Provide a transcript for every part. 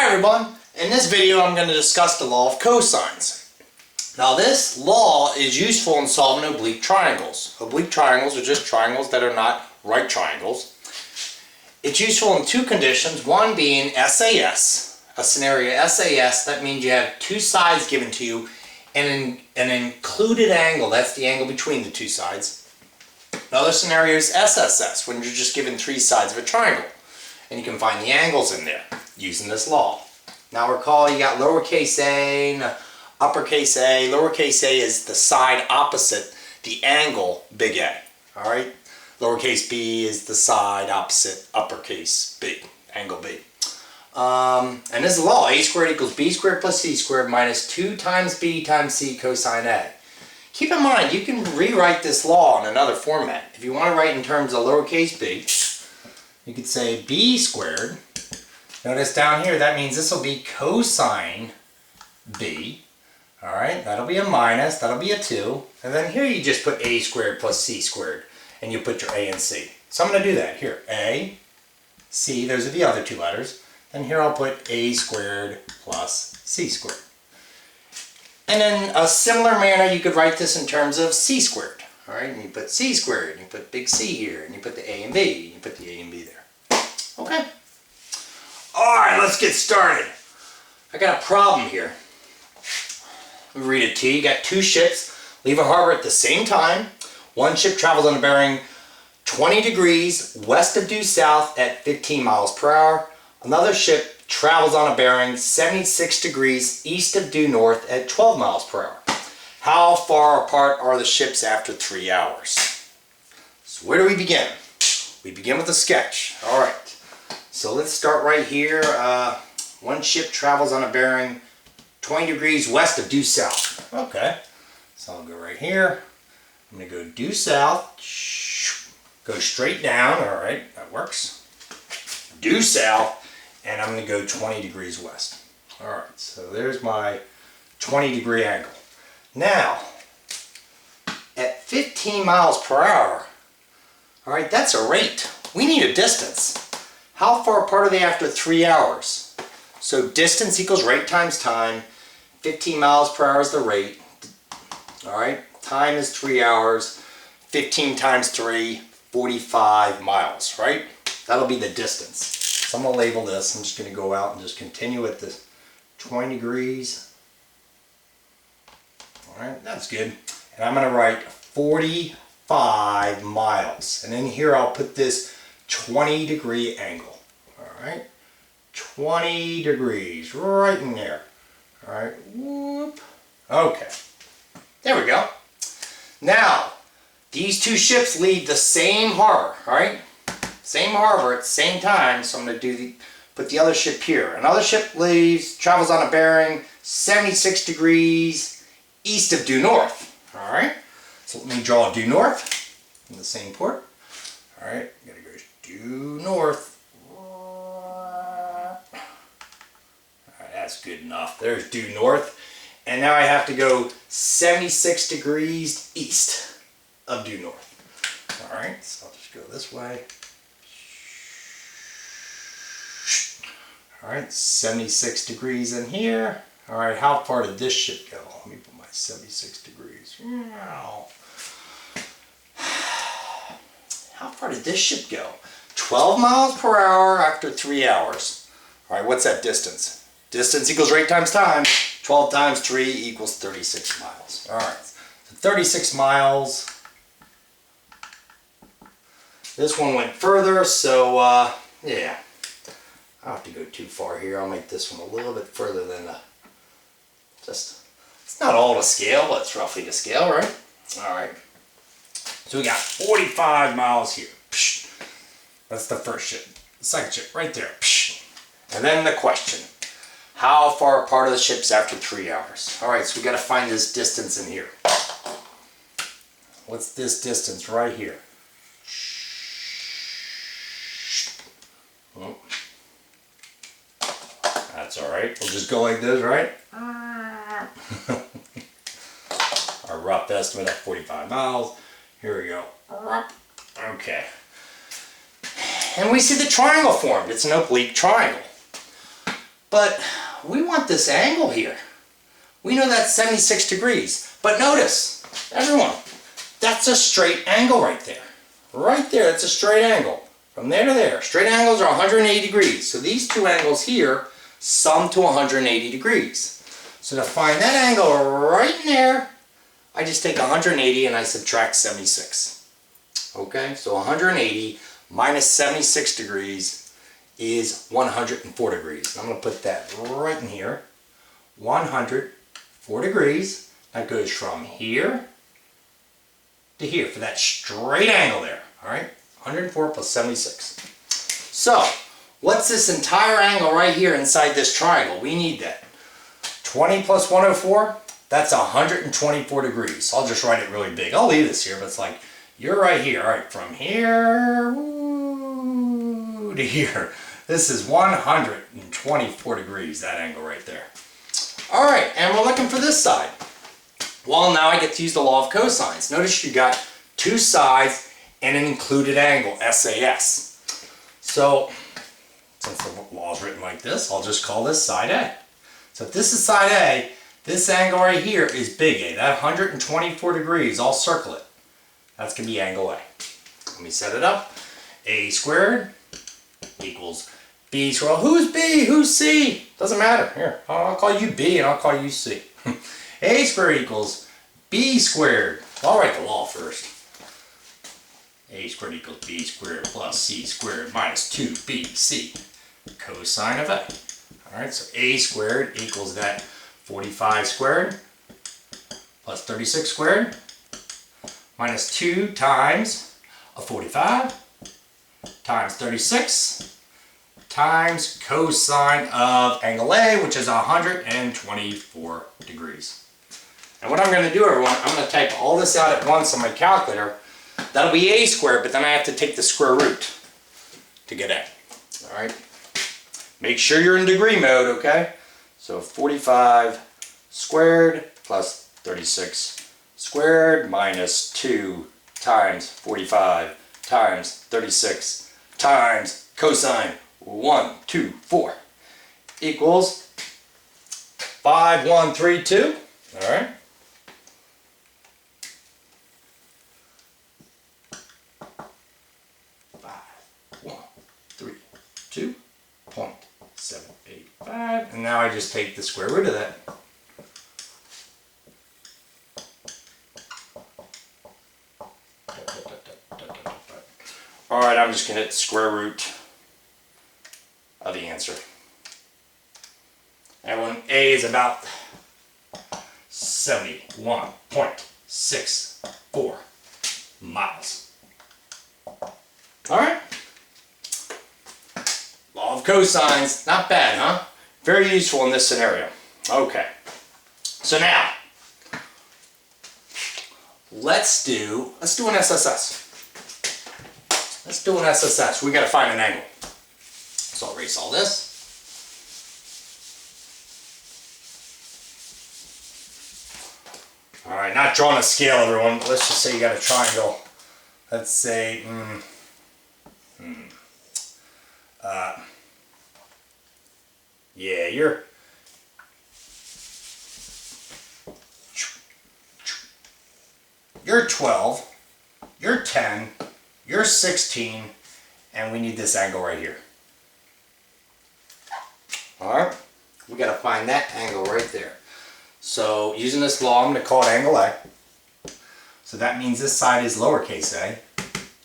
Hi everyone, in this video I'm going to discuss the law of cosines. Now this law is useful in solving oblique triangles. Oblique triangles are just triangles that are not right triangles. It's useful in two conditions, one being SAS, a scenario SAS, that means you have two sides given to you and an included angle, that's the angle between the two sides. Another scenario is SSS, when you're just given three sides of a triangle. And you can find the angles in there using this law. Now recall you got lowercase a and uppercase A. Lowercase a is the side opposite the angle big A. Alright? Lowercase b is the side opposite uppercase B, angle B. And this is the law, a squared equals b squared plus c squared minus 2 times b times c cosine A. Keep in mind, you can rewrite this law in another format. If you want to write in terms of lowercase b, you could say b squared. Notice down here, that means this will be cosine b. Alright, that'll be a minus, that'll be a 2. And then here you just put a squared plus c squared. And you put your a and c. So I'm going to do that. Here, a, c, those are the other two letters. Then here I'll put a squared plus c squared. And in a similar manner, you could write this in terms of c squared. Alright, and you put c squared, and you put big C here, and you put the a and b, and you put the a and b there. Okay. Alright, let's get started. I got a problem here. Let me read it to you. You got two ships leave a harbor at the same time. One ship travels on a bearing 20 degrees west of due south at 15 miles per hour. Another ship travels on a bearing 76 degrees east of due north at 12 miles per hour. How far apart are the ships after 3 hours? So where do we begin? We begin with a sketch. Alright, so let's start right here. One ship travels on a bearing 20 degrees west of due south. Okay, so I'll go right here. I'm going to go due south, go straight down. Alright, that works. Due south, and I'm going to go 20 degrees west. Alright, so there's my 20 degree angle. Now, at 15 miles per hour, alright, that's a rate. We need a distance. How far apart are they after 3 hours? So distance equals rate times time. 15 miles per hour is the rate. Alright, time is 3 hours. 15 times 3, 45 miles, right? That'll be the distance. So I'm going to label this. I'm just going to go out and just continue at this 20 degrees. Alright, that's good. And I'm going to write 45 miles. And in here I'll put this 20 degree angle. Alright, 20 degrees right in there. Alright, whoop. Okay, there we go. Now, these two ships leave the same harbor, alright? Same harbor at the same time, so I'm going to put the other ship here. Another ship travels on a bearing 76 degrees east of due north. Alright, so let me draw due north in the same port. Alright, I'm going to go due north. Alright, that's good enough. There's due north. And now I have to go 76 degrees east of due north. Alright, so I'll just go this way. Alright, 76 degrees in here. Alright, how far did this ship go? Let me put my 76 degrees. How far did this ship go? 12 miles per hour after 3 hours. Alright, what's that distance? Distance equals rate times time. 12 times 3 equals 36 miles. Alright, so 36 miles. This one went further, so yeah. I don't have to go too far here. I'll make this one a little bit further than it's not all to scale, but it's roughly to scale, right? Alright. So we got 45 miles here. That's the first ship. The second ship, right there. And then the question. How far apart are the ships after 3 hours? Alright, so we got to find this distance in here. What's this distance right here? Oh. That's alright. We'll just go like this, right? Our rough estimate of 45 miles. Here we go. Okay. And we see the triangle formed. It's an oblique triangle. But we want this angle here. We know that's 76 degrees. But notice, everyone, that's a straight angle right there. Right there, that's a straight angle. From there to there. Straight angles are 180 degrees. So these two angles here sum to 180 degrees. So to find that angle right in there, I just take 180 and I subtract 76. Okay, so 180 minus 76 degrees is 104 degrees. I'm going to put that right in here. 104 degrees. That goes from here to here for that straight angle there. All right, 104 plus 76. So, what's this entire angle right here inside this triangle? We need that. 20 plus 104, that's 124 degrees. I'll just write it really big. I'll leave this here, but it's like, you're right here. All right, from here to here. This is 124 degrees, that angle right there. All right, and we're looking for this side. Well, now I get to use the law of cosines. Notice you got two sides and an included angle, SAS. So, since the law is written like this, I'll just call this side A. So if this is side A, this angle right here is big A. That 124 degrees, I'll circle it. That's going to be angle A. Let me set it up. A squared equals B squared. Who's B? Who's C? Doesn't matter. Here, I'll call you B and I'll call you C. A squared equals B squared. I'll write the law first. A squared equals B squared plus C squared minus 2BC. Cosine of A. Alright, so A squared equals that 45 squared plus 36 squared minus 2 times a 45 times 36 times cosine of angle A, which is 124 degrees. And what I'm going to do, everyone, I'm going to type all this out at once on my calculator. That'll be A squared, but then I have to take the square root to get A. Alright? Make sure you're in degree mode, okay? So 45 squared plus 36 squared minus 2 times 45 times 36 times cosine 124 equals 5132. All right. .785, and now I just take the square root of that. Alright, I'm just going to hit the square root of the answer. And when A is about 71.64 miles. Alright. Law of cosines, not bad, huh? Very useful in this scenario. Okay, so now let's do an SSS. Let's do an SSS. We got to find an angle. So I'll erase all this. All right, not drawing a scale, everyone. Let's just say you got a triangle. Let's say. Yeah, you're 12, you're 10, you're 16, and we need this angle right here. Alright, we got to find that angle right there. So using this law, I'm going to call it angle A. So that means this side is lowercase a.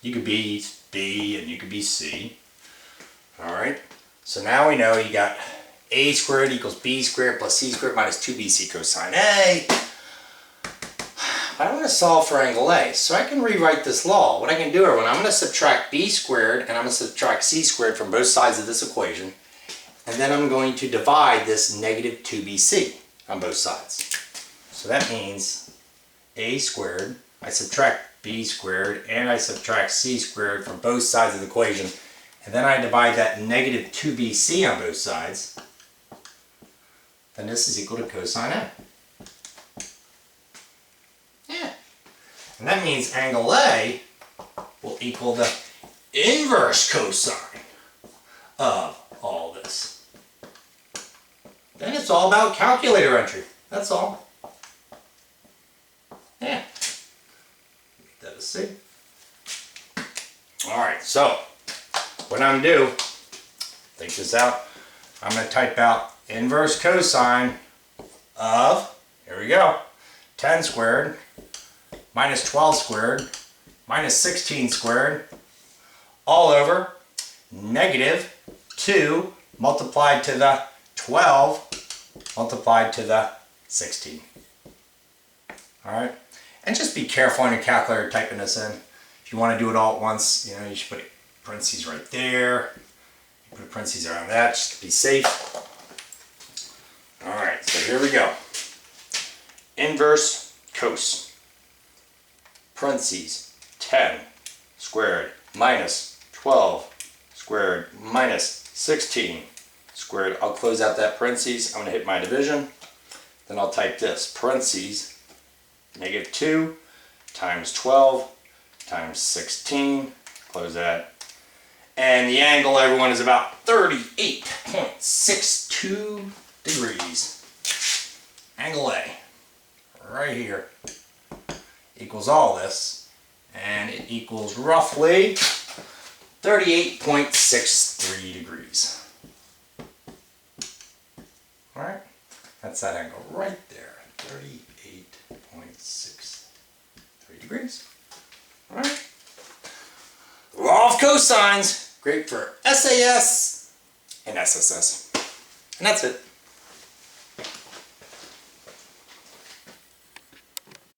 You could be B and you could be C. Alright, so now we know you got A squared equals B squared plus C squared minus 2BC cosine A. But I want to solve for angle A, so I can rewrite this law. What I can do is I'm going to subtract B squared and I'm going to subtract C squared from both sides of this equation. And then I'm going to divide this negative 2BC on both sides. So that means A squared, I subtract B squared and I subtract C squared from both sides of the equation. And then I divide that negative 2BC on both sides. Then this is equal to cosine A. Yeah. And that means angle A will equal the inverse cosine of all this. It's all about calculator entry. That's all. Yeah. That is C. Alright, so what I'm going to do, think this out, I'm going to type out inverse cosine of, here we go, 10 squared minus 12 squared minus 16 squared all over negative 2 multiplied to the 12 multiplied to the 16. Alright, and just be careful on your calculator typing this in. If you want to do it all at once, you know, you should put parentheses right there. You put a parentheses around that just to be safe. Alright, so here we go. Inverse cos. Parentheses 10 squared minus 12 squared minus 16 squared. I'll close out that parentheses. I'm going to hit my division. Then I'll type this. Parentheses negative 2 times 12 times 16. Close that. And the angle, everyone, is about 38.62 degrees. Angle A, right here, equals all this, and it equals roughly 38.63 degrees. Alright, that's that angle right there, 38.63 degrees. Alright. Law of cosines, great for SAS and SSS. And that's it.